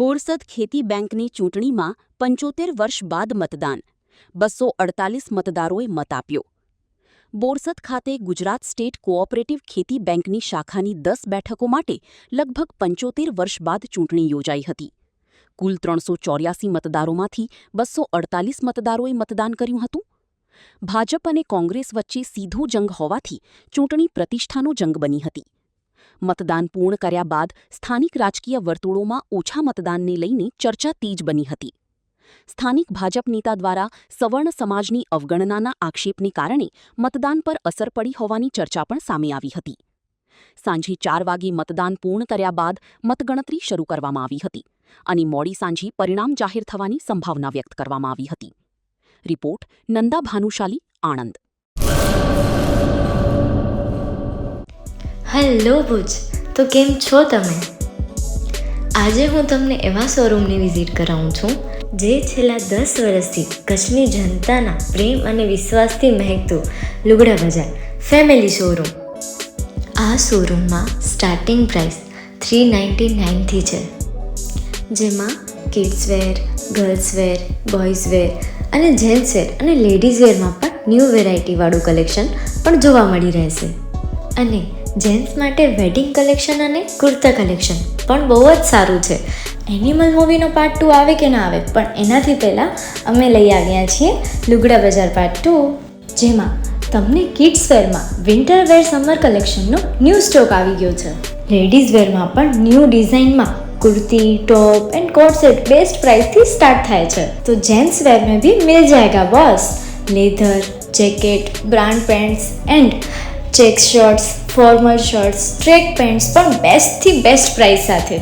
બોરસદ ખેતી બેંકની ચૂંટણીમાં 75 વર્ષ બાદ મતદાન 248 મતદારોએ મત આપ્યો. બોરસદ ખાતે ગુજરાત સ્ટેટ કોઓપરેટિવ ખેતી બેંકની શાખાની 10 બેઠકો માટે લગભગ 75 વર્ષ બાદ ચૂંટણી યોજાઈ હતી. કુલ 384 મતદારોમાંથી 248 મતદારોએ મતદાન કર્યું હતું. ભાજપ અને કોંગ્રેસ વચ્ચે સીધો જંગ હોવાથી ચૂંટણી પ્રતિષ્ઠાનો જંગ બની હતી. મતદાન પૂર્ણ કર્યા બાદ સ્થાનિક રાજકીય વર્તુળોમાં ઓછા મતદાનને લઈને ચર્ચા તેજ બની હતી. સ્થાનિક ભાજપ નેતા દ્વારા સવર્ણ સમાજની અવગણનાના આક્ષેપને કારણે મતદાન પર અસર પડી હોવાની ચર્ચા પણ સામે આવી હતી. સાંજે 4 વાગે મતદાન પૂર્ણ કર્યા બાદ મતગણતરી શરૂ કરવામાં આવી હતી અને મોડી સાંજે પરિણામ જાહેર થવાની સંભાવના વ્યક્ત કરવામાં આવી હતી. રિપોર્ટ નંદા ભાનુશાલી, આણંદ. હેલો ભુજ, તો કેમ છો તમે? આજે હું તમને એવા શોરૂમની વિઝિટ કરાવું છું જે છેલ્લા 10 વર્ષથી કચ્છની જનતાના પ્રેમ અને વિશ્વાસથી મહેકતું લુગડા બજાર ફેમિલી શોરૂમ. આ શોરૂમમાં સ્ટાર્ટિંગ પ્રાઇસ 399થી છે, જેમાં કિડ્સવેર, ગર્લ્સવેર, બોયઝવેર અને જેન્ટ્સવેર અને લેડીઝવેરમાં પણ ન્યૂ વેરાયટીવાળું કલેક્શન પણ જોવા મળી રહેશે. અને જેન્ટ્સ માટે વેડિંગ કલેક્શન અને કુર્તા કલેક્શન પણ બહુ જ સારું છે. એનિમલ મૂવીનો પાર્ટ 2 આવે કે ના આવે, પણ એનાથી પહેલાં અમે લઈ આવ્યા છીએ લુગડા બજાર પાર્ટ 2, જેમાં તમને કિડ્સ વેરમાં વિન્ટર વેર સમર કલેક્શનનો ન્યૂ સ્ટોક આવી ગયો છે. લેડીઝ વેરમાં પણ ન્યૂ ડિઝાઇનમાં kurti, top and coat set best પ્રાઇસથી સ્ટાર્ટ થાય છે. તો જેન્ટ્સ વેર में भी मिल जाएगा boss. Leather, jacket, brand pants and check shirts, formal shirts, track pants પણ બેસ્ટથી બેસ્ટ પ્રાઇસ સાથે.